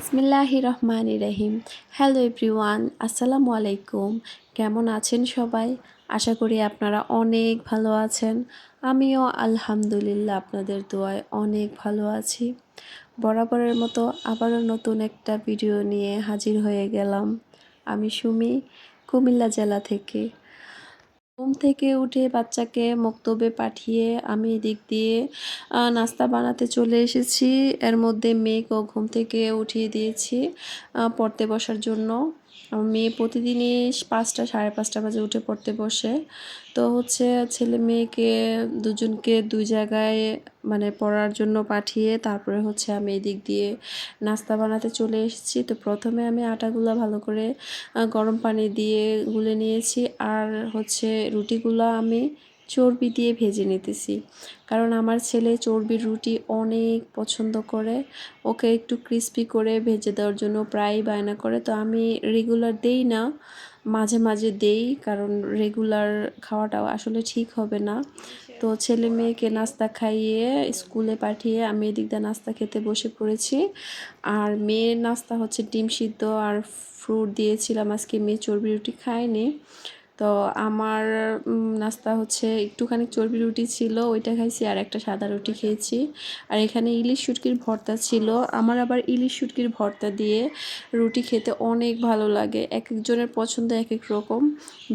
বিসমিল্লাহির রহমানির রহিম। Hello everyone, আসসালামু আলাইকুম। কেমন আছেন সবাই? আশা করি আপনারা অনেক ভালো আছেন। আমিও আলহামদুলিল্লাহ আপনাদের দোয়ায় অনেক ভালো আছি। বরাবরের মতো আবারও নতুন একটা ভিডিও নিয়ে হাজির হয়ে গেলাম। আমি সুমি, কুমিল্লা জেলা থেকে। ঘুম থেকে উঠে বাচ্চাকে মক্তবে পাঠিয়ে আমি এদিক দিয়ে নাস্তা বানাতে চলে এসেছি। এর মধ্যে মেয়েকেও ঘুম থেকে উঠিয়ে দিয়েছি পড়তে বসার জন্য। মেয়ে প্রতিদিনই 5টা 5:30 বাজে উঠে পড়তে বসে। তো ছেলে মেয়েকে দুজনকে দুই জায়গায় মানে পড়ার জন্য পাঠিয়ে তারপরে আমি এদিক দিয়ে নাস্তা বানাতে চলে এসেছি। তো প্রথমে আমি আটাগুলা ভালো করে গরম পানি দিয়ে গুলে নিয়েছি। আর রুটিগুলো আমি চর্বি দিয়ে ভেজে নিতেছি, কারণ আমার ছেলে চর্বির রুটি অনেক পছন্দ করে। ওকে একটু ক্রিস্পি করে ভেজে দেওয়ার জন্য প্রায়ই বায়না করে। তো আমি রেগুলার দেই না, মাঝে মাঝে দেই, কারণ রেগুলার খাওয়াটাও আসলে ঠিক হবে না। তো ছেলে মেয়েকে নাস্তা খাইয়ে স্কুলে পাঠিয়ে আমি এদিক দিয়ে নাস্তা খেতে বসে পড়েছি। আর মেয়ের নাস্তা ডিম সিদ্ধ আর ফ্রুট দিয়েছিলাম। আজকে মেয়ে চর্বি রুটি খায়নি। তো আমার নাস্তা একটুখানি চর্বি রুটি ছিল, ওইটা খাইছি, আর একটা সাদা রুটি খেয়েছি। আর এখানে ইলিশ শুটকির ভর্তা ছিল। আমার আবার ইলিশ শুটকির ভর্তা দিয়ে রুটি খেতে অনেক ভালো লাগে। এক একজনের পছন্দ এক এক রকম।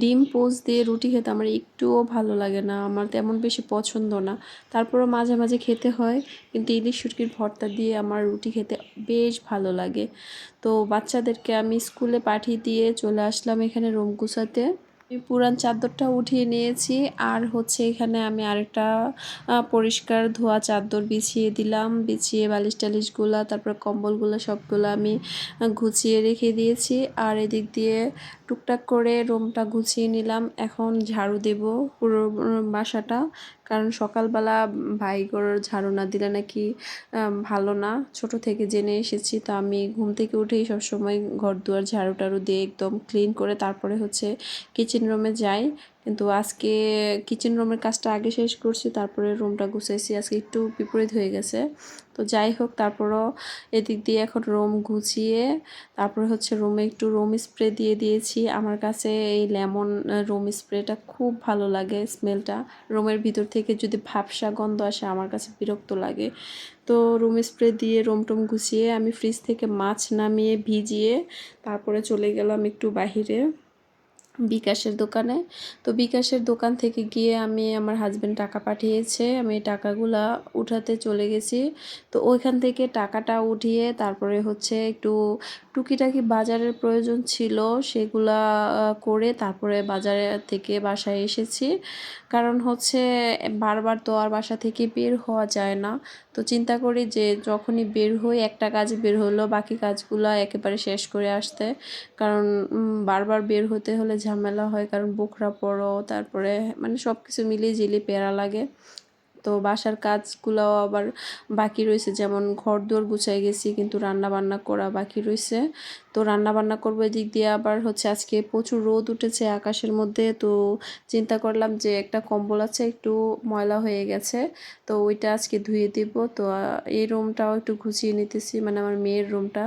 ডিম পোচ দিয়ে রুটি খেতে আমার একটুও ভালো লাগে না, আমার তেমন বেশি পছন্দ না। তারপরও মাঝে মাঝে খেতে হয়, কিন্তু ইলিশ শুটকির ভর্তা দিয়ে আমার রুটি খেতে বেশ ভালো লাগে। তো বাচ্চাদেরকে আমি স্কুলে পাঠিয়ে দিয়ে চলে আসলাম এখানে রুম গুছাতে। আমি পুরান চাদরটা উঠিয়ে নিয়েছি। আর এখানে আমি আরেকটা পরিষ্কার ধোয়া চাদর বিছিয়ে দিলাম। বিছিয়ে বালিশ টালিশগুলা, তারপর কম্বলগুলো সবগুলো আমি গুছিয়ে রেখে দিয়েছি। আর এদিক দিয়ে টুকটাক করে রুমটা গুছিয়ে নিলাম। এখন ঝাড়ু দেব পুরো বাসাটা, কারণ সকালবেলা ভাইগোর ঝাড়ু না দিলে নাকি ভালো না, ছোট থেকে জেনে এসেছি। তো আমি ঘুম থেকে উঠেই সবসময় ঘর দুয়ার ঝাড়ু টাড়ু দিয়ে একদম ক্লিন করে তারপরে কিচেন রুমে যাই। কিন্তু আজকে কিচেন রুমের কাজটা আগে শেষ করছি, তারপরে রুমটা গুছাইছি। আজকে একটু বিপরীত হয়ে গেছে। তো যাই হোক, তারপরও এদিক দিয়ে এখন রুম গুছিয়ে তারপরে রুমে একটু রুম স্প্রে দিয়ে দিয়েছি। আমার কাছে এই লেমন রুম স্প্রেটা খুব ভালো লাগে স্মেলটা। রুমের ভিতর থেকে যদি ভাবসা গন্ধ আসে আমার কাছে বিরক্ত লাগে। তো রুম স্প্রে দিয়ে রুম টুম গুছিয়ে আমি ফ্রিজ থেকে মাছ নামিয়ে ভিজিয়ে তারপরে চলে গেলাম একটু বাহিরে বিকাশের দোকানে। তো বিকাশের দোকান থেকে গিয়ে আমি আমার হাজব্যান্ড টাকা পাঠিয়েছে, আমি টাকাগুলা উঠাতে চলে গেছি। তো ওইখান থেকে টাকাটা উঠিয়ে তারপরে একটু টুকিটাকি বাজারের প্রয়োজন ছিল, সেগুলা করে তারপরে বাজারে থেকে বাসায় এসেছি। কারণ বারবার তো আর বাসা থেকে বের হওয়া যায় না। তো চিন্তা করি যে যখনই বের হই, একটা কাজ বের হলো, বাকি কাজগুলা একেবারে শেষ করে আসতে। কারণ বারবার বের হতে হলে ঝামেলা হয়, কারণ বোখরা পড়ো, তারপরে মানে সব কিছু মিলিয়ে ঝিলিয়ে প্যারা লাগে। তো বাসার কাজগুলোও আবার বাকি রয়েছে, যেমন ঘর দুয়ার গুছাই গেছি, কিন্তু রান্না বান্না করা বাকি রয়েছে। তো রান্না বান্না করবো। এদিক দিয়ে আবার আজকে প্রচুর রোদ উঠেছে আকাশের মধ্যে। তো চিন্তা করলাম যে একটা কম্বল আছে একটু ময়লা হয়ে গেছে, তো ওইটা আজকে ধুয়ে দিব। তো এই রুমটাও একটু গুছিয়ে নিতেছি, মানে আমার মেয়ের রুমটা,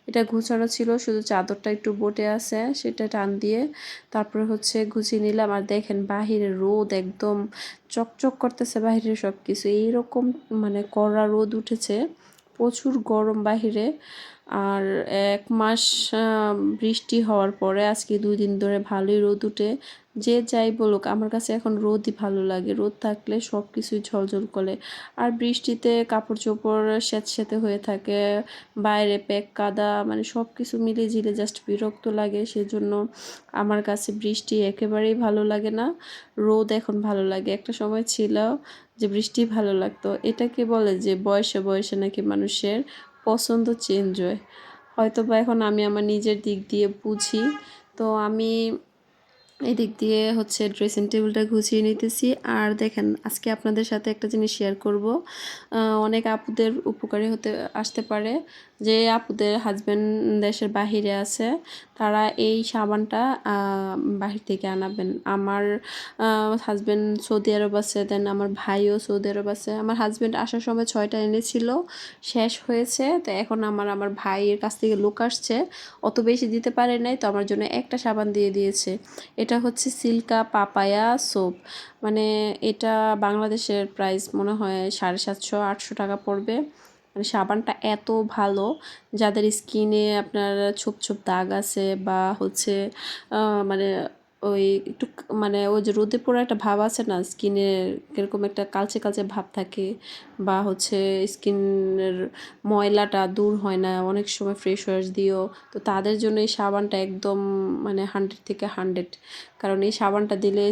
এটা গুছানো ছিল, শুধু চাদরটা একটু বটে আছে, সেটা টান দিয়ে তারপরে গুছিয়ে নিলাম। আর দেখেন বাহিরে রোদ একদম চকচক করতেছে, বাহিরে সব কিছু এইরকম মানে কড়া রোদ উঠেছে, প্রচুর গরম বাহিরে। আর 1 মাস বৃষ্টি হওয়ার পরে আজকে 2 দিন ধরে ভালোই রোদ উঠে। যে যাই বলুক, আমার কাছে এখন রোদই ভালো লাগে। রোদ থাকলে সব কিছুই ঝলঝল করে। আর বৃষ্টিতে কাপড় চোপড় স্যাঁতস্যাঁতে হয়ে থাকে, বাইরে প্যাক কাদা, মানে সব কিছু মিলিয়ে ঝিলে জাস্ট বিরক্ত লাগে। সেজন্য আমার কাছে বৃষ্টি একেবারেই ভালো লাগে না, রোদ এখন ভালো লাগে। একটা সময় ছিল যে বৃষ্টি ভালো লাগতো। এটাকে বলে যে বয়সে বয়সে নাকি মানুষের পছন্দ চেঞ্জ হয়। হয়তো বা এখন আমি আমার নিজের দিক দিয়ে বুঝি। তো আমি এদিক দিয়ে হচ্ছে ড্রেসিং টেবিলটা গুছিয়ে নিতেছি। আর দেখেন আজকে আপনাদের সাথে একটা জিনিস শেয়ার করব। অনেক আপুদের উপকারী হতে আসতে পারে, যে আপুদের হাজব্যান্ড দেশের বাহিরে আছে, তারা এই সাবানটা বাহির থেকে আনাবেন। আমার হাজব্যান্ড সৌদি আরব আছে, দেন আমার ভাইও সৌদি আরব আছে। আমার হাজব্যান্ড আসার সময় 6টা এনেছিল, শেষ হয়েছে। তো এখন আমার ভাইয়ের কাছ থেকে লোক আসছে, অত বেশি দিতে পারে নাই, তো আমার জন্য একটা সাবান দিয়ে দিয়েছে। এটা হচ্ছে সিল্কা পাপায়া সোপ। মানে এটা বাংলাদেশের প্রাইস মনে হয় 750-800 টাকা পড়বে। মানে সাবানটা এত ভালো, যাদের স্কিনে আপনার ছোপ ছোপ দাগ আছে বা হচ্ছে মানে ওই একটু মানে ওই যে রোদে পোড়া একটা ভাব আছে না, স্কিনে কিরকম একটা কালচে কালচে ভাব থাকে, বা হচ্ছে স্কিনের ময়লাটা দূর হয় না অনেক সময় ফ্রেশ ওয়াশ দিও, তো তাদের জন্য এই সাবানটা একদম মানে 100 থেকে 100। কারণ এই সাবানটা দিলে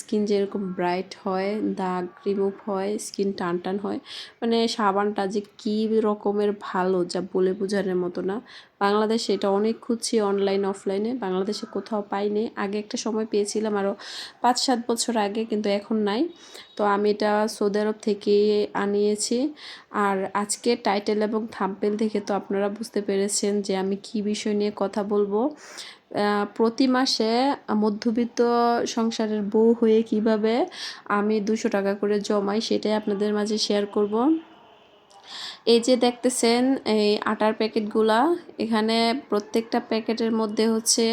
স্কিন যেরকম ব্রাইট হয়, দাগ রিমুভ হয়, স্কিন টান টান হয়। মানে সাবানটা যে কী রকমের ভালো, যা বলে বোঝানোর মতো না। বাংলাদেশে এটা অনেক খুঁজছি, অনলাইন অফলাইনে, বাংলাদেশে কোথাও পাইনি। আগে একটা সময় পেয়েছিলাম আরও 5-7 বছর আগে, কিন্তু এখন নাই। তো আমি এটা সৌদি আরব থেকে আনিয়েছি। আর আজকে টাইটেল এবং থাম্বনেল দেখে তো আপনারা বুঝতে পেরেছেন যে আমি কি বিষয় নিয়ে কথা বলবো। প্রতি মাসে মধ্যবিত্ত সংসারের বউ হয়ে কিভাবে আমি 200 টাকা করে জমাই, সেটাই আপনাদের মাঝে শেয়ার করব। এই যে দেখতেছেন এই আটার প্যাকেটগুলা, এখানে প্রত্যেকটা প্যাকেটের মধ্যে হচ্ছে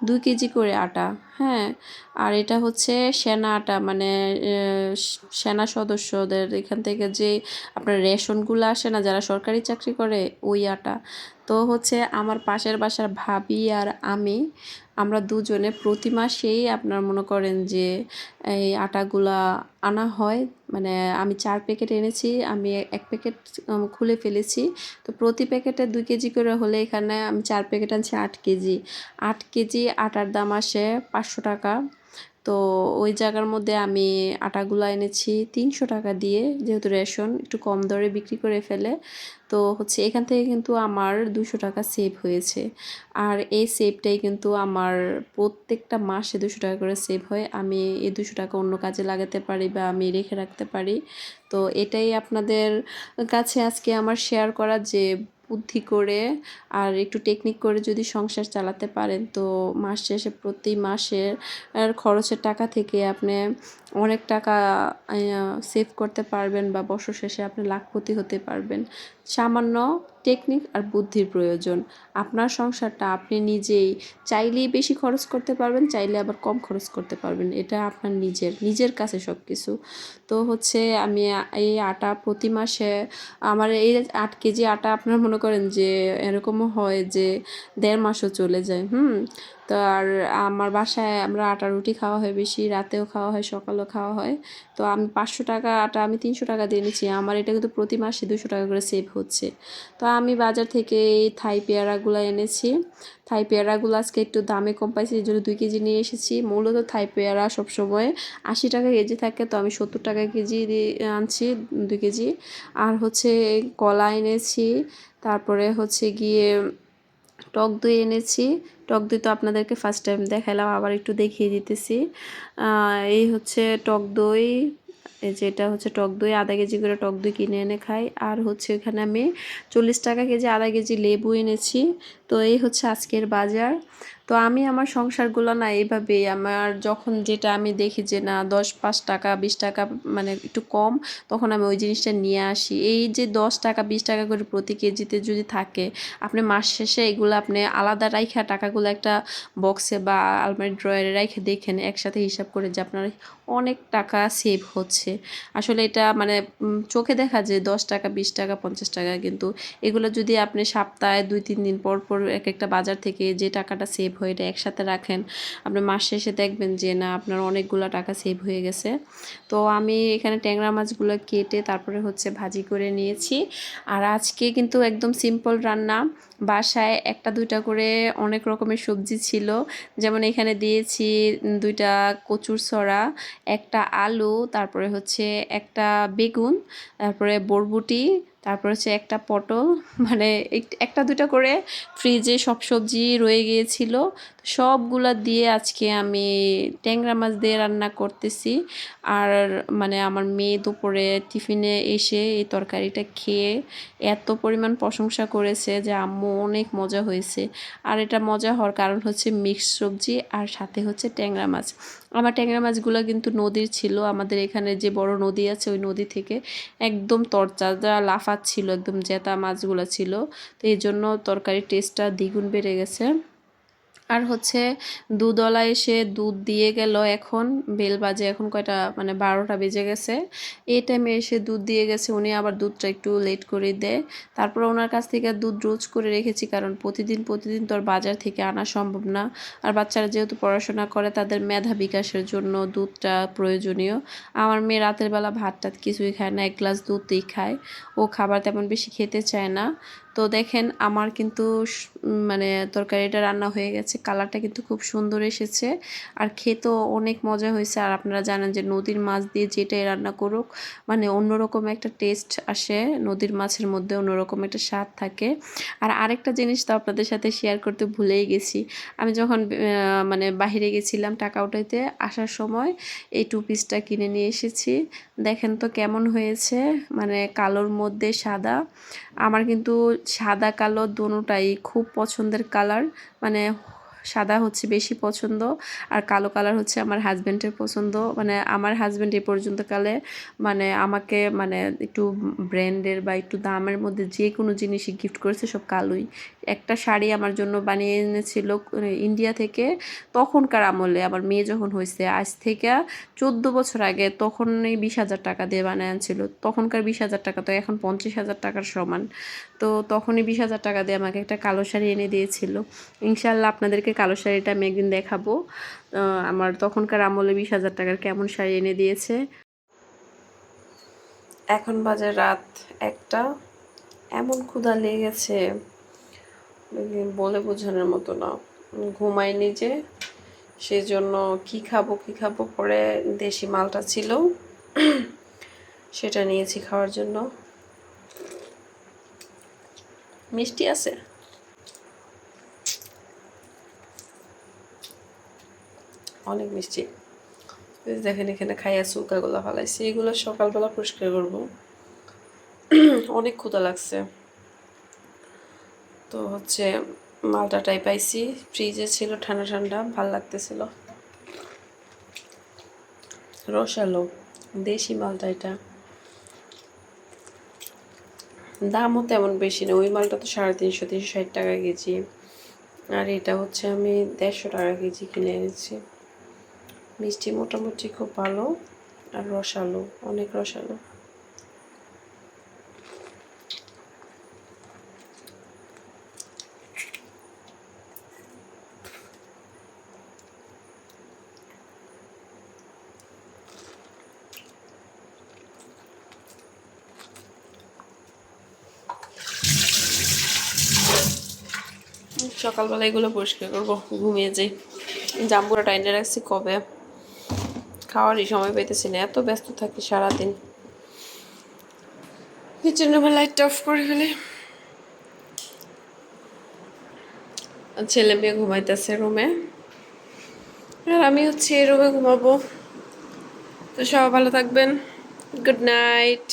2 কেজি করে আটা। হ্যাঁ, আর এটা হচ্ছে সেনা আটা, মানে সেনা সদস্যদের এখান থেকে যে আপনার রেশনগুলো আসে না, যারা সরকারি চাকরি করে, ওই আটা। তো হচ্ছে আমার পাশের বাসার ভাবি আর আমরা দুজনে প্রতি মাসেই আপনার মনে করেন যে এই আটাগুলা আনা হয়। মানে আমি 4 প্যাকেট এনেছি, আমি 1 প্যাকেট খুলে ফেলেছি। তো প্রতি প্যাকেটে 2 কেজি করে হলে এখানে আমি 4 প্যাকেট আনছি 8 কেজি। 8 কেজি আটার দাম আসে 500 টাকা। তো ওই জায়গার মধ্যে আমি আটাগুলা এনেছি 300 টাকা দিয়ে, যেহেতু রেশন একটু কম দরে বিক্রি করে ফেলে। তো হচ্ছে এখান থেকে কিন্তু আমার 200 টাকা সেভ হয়েছে। আর এই সেভটাই কিন্তু আমার প্রত্যেকটা মাসে 200 টাকা করে সেভ হয়। আমি এই 200 টাকা অন্য কাজে লাগাতে পারি বা আমি রেখে রাখতে পারি। তো এটাই আপনাদের কাছে আজকে আমার শেয়ার করা, যে বুদ্ধি করে আর একটু টেকনিক করে যদি সংসার চালাতে পারেন, তো মাস শেষে প্রতি মাসের খরচের টাকা থেকে আপনি অনেক টাকা সেভ করতে পারবেন, বা বছর শেষে আপনি লাখপতি হতে পারবেন। সামান্য টেকনিক আর বুদ্ধির প্রয়োজন। আপনার সংসারটা আপনি নিজেই চাইলেই বেশি খরচ করতে পারবেন, চাইলে আবার কম খরচ করতে পারবেন। এটা আপনার নিজের কাছে সব কিছু। তো হচ্ছে আমি এই আটা প্রতি মাসে আমার এই 8 কেজি আটা আপনারা মনে করেন যে এরকমও হয় যে 1.5 মাসও চলে যায়। তো আর আমার বাসায় আমরা আটা রুটি খাওয়া হয় বেশি, রাতেও খাওয়া হয়, সকালেও খাওয়া হয়। তো আমি 500 টাকা আটা আমি 300 টাকা দিয়ে নিচ্ছি, আমার এটা কিন্তু প্রতি মাসে 200 টাকা করে সেভ হচ্ছে। তো আমি বাজার থেকে এই থাই পেয়ারাগুলো এনেছি। থাই পেয়ারাগুলো আজকে একটু দামে কম পাইছি, এই জন্য 2 কেজি নিয়ে এসেছি। মূলত থাই পেয়ারা সবসময় 80 টাকা কেজি থাকে, তো আমি 70 টাকা কেজি আনছি 2 কেজি। আর হচ্ছে কলা এনেছি, তারপরে হচ্ছে গিয়ে টক দই এনেছি। টক দই তো আপনাদেরকে ফার্স্ট টাইম দেখালাম, আবার একটু দেখিয়ে দিতেছি। এই হচ্ছে টক দই, এই যে এটা হচ্ছে টক দই, আধা কেজি করে টক দই কিনে এনে খাই। আর হচ্ছে এখানে আমি 40 টাকা কেজি আধা কেজি লেবু এনেছি। তো এই হচ্ছে আজকের বাজার। তো আমি আমার সংসারগুলো না এইভাবেই, আমার যখন যেটা আমি দেখি যে না 5 টাকা 20 টাকা মানে একটু কম, তখন আমি ওই জিনিসটা নিয়ে আসি। এই যে 10 টাকা 20 টাকা করে প্রতি কেজিতে যদি থাকে, আপনি মাস শেষে এগুলো আপনি আলাদা রাইখা টাকাগুলো একটা বক্সে বা আলমারি ড্রয়ারে রাইখে দেখেন, একসাথে হিসাব করে যে আপনার অনেক টাকা সেভ হচ্ছে। আসলে এটা মানে চোখে দেখা যায় 10 টাকা 20 টাকা 50 টাকা, কিন্তু এগুলো যদি আপনি সপ্তাহে 2-3 দিন পর পর এক একটা বাজার থেকে যে টাকাটা সেভ হয় এটা একসাথে রাখেন, আপনি মাস শেষে দেখবেন যে না আপনার অনেকগুলো টাকা সেভ হয়ে গেছে। তো আমি এখানে ট্যাংরা মাছগুলো কেটে তারপরে হচ্ছে ভাজি করে নিয়েছি। আর আজকে কিন্তু একদম সিম্পল রান্না। বাসায় একটা দুইটা করে অনেক রকমের সবজি ছিল, যেমন এখানে দিয়েছি 2টা কচুর ছড়া, একটা আলু, তারপরে হচ্ছে একটা বেগুন, তারপরে বরবটি, তারপর হচ্ছে একটা পটল, মানে একটা দুটা করে ফ্রিজে সব সবজি রয়ে গিয়েছিল, সবগুলা দিয়ে আজকে আমি ট্যাংরা মাছ দিয়ে রান্না করতেছি। আর মানে আমার মেয়ে দুপুরে টিফিনে এসে এই তরকারিটা খেয়ে এত পরিমাণ প্রশংসা করেছে যে আম্মু অনেক মজা হয়েছে। আর এটা মজা হওয়ার কারণ হচ্ছে মিক্সড সবজি আর সাথে হচ্ছে ট্যাংরা মাছ। আমার ট্যাংরা মাছগুলো কিন্তু নদীর ছিল, আমাদের এখানে যে বড় নদী আছে ওই নদী থেকে একদম তরতাজা লাফাচ্ছিল, একদম জেতা মাছগুলো ছিল। তো এই জন্য তরকারির টেস্টটা দ্বিগুণ বেড়ে গেছে। আর হচ্ছে দুধওয়ালা এসে দুধ দিয়ে গেল, এখন বেল বাজে, এখন কয়টা মানে 12টা বেজে গেছে। এই টাইমে এসে দুধ দিয়ে গেছে, উনি আবার দুধটা একটু লেট করে দেয়। তারপর ওনার কাছ থেকে দুধ রোজ করে রেখেছি, কারণ প্রতিদিন প্রতিদিন তো আর বাজার থেকে আনা সম্ভব না। আর বাচ্চারা যেহেতু পড়াশোনা করে তাদের মেধা বিকাশের জন্য দুধটা প্রয়োজনীয়। আমার মেয়ে রাতের বেলা ভাত টাত কিছুই খায় না, 1 গ্লাস দুধই খায়, ও খাবার তেমন বেশি খেতে চায় না। তো দেখেন আমার কিন্তু মানে তরকারিটা রান্না হয়ে গেছে, কালারটা কিন্তু খুব সুন্দর এসেছে আর খেতেও অনেক মজা হয়েছে। আর আপনারা জানেন যে নদীর মাছ দিয়ে যেটাই রান্না করুক মানে অন্যরকম একটা টেস্ট আসে, নদীর মাছের মধ্যে অন্যরকম একটা স্বাদ থাকে। আর আরেকটা জিনিস তো আপনাদের সাথে শেয়ার করতে ভুলেই গেছি, আমি যখন মানে বাহিরে গেছিলাম টাকা উঠাইতে, আসার সময় এই টু পিসটা কিনে নিয়ে এসেছি। দেখেন তো কেমন হয়েছে, মানে কালোর মধ্যে সাদা। আমার কিন্তু সাদা কালো দোনোটাই খুব পছন্দের কালার, মানে সাদা হচ্ছে বেশি পছন্দ আর কালো কালার হচ্ছে আমার হাজব্যান্ডের পছন্দ। মানে আমার হাজব্যান্ড এ পর্যন্তকালে মানে আমাকে মানে একটু ব্র্যান্ডের বা একটু দামের মধ্যে যে কোনো জিনিসই গিফট করেছে সব কালোই। একটা শাড়ি আমার জন্য বানিয়ে এনেছিল ইন্ডিয়া থেকে, তখনকার আমলে আমার মেয়ে যখন হয়েছে, আজ থেকে 14 বছর আগে, তখন এই 20,000 টাকা দিয়ে বানিয়ে আনছিল। তখনকার 20,000 টাকা তো এখন 50,000 টাকার সমান। তো তখনই 20,000 টাকা দিয়ে আমাকে একটা কালো শাড়ি এনে দিয়েছিল। ইনশাল্লাহ আপনাদেরকে কালো শাড়িটা আমি একদিন দেখাবো, আমার তখনকার আমলে 20,000 টাকার কেমন শাড়ি এনে দিয়েছে। এখন বাজে রাত 1টা, এমন ক্ষুধা লেগেছে বলে বোঝানোর মতো না। ঘুমাইনি যে, সেজন্য কি খাবো কি খাবো পরে দেশি মালটা ছিল সেটা নিয়েছি খাওয়ার জন্য। মিষ্টি আছে, অনেক মিষ্টি। দেখেন এখানে খাইয়া চুকাগুলো ফালাইছি, এগুলো সকালবেলা পরিষ্কার করবো। অনেক ক্ষুধা লাগছে। তো হচ্ছে মালটাটাই পাইছি, ফ্রিজে ছিল, ঠান্ডা ঠান্ডা, ভাল লাগতেছিল। রসালো দেশি মালটা, এটা দামও তেমন বেশি না, ওই মালটা তো 350 360 টাকা কেজি, আর এটা হচ্ছে আমি 150 টাকা কেজি কিনে এনেছি। মিষ্টি মোটামুটি খুব ভালো আর রসালো, অনেক রসালো। সকালবেলা এগুলো পরিষ্কার করবো, ঘুমিয়ে যাই। জাম্বুরা টাইনে রাখছি কবে, খাওয়ারই সময় পাইতেছি না, এত ব্যস্ত থাকি সারাদিন। কিচেন রুমে লাইটটা অফ করে ফেলি। ছেলে মেয়ে ঘুমাইতেছে রুমে, আর আমি হচ্ছে এই রুমে ঘুমাবো। তো সবাই ভালো থাকবেন, গুড নাইট।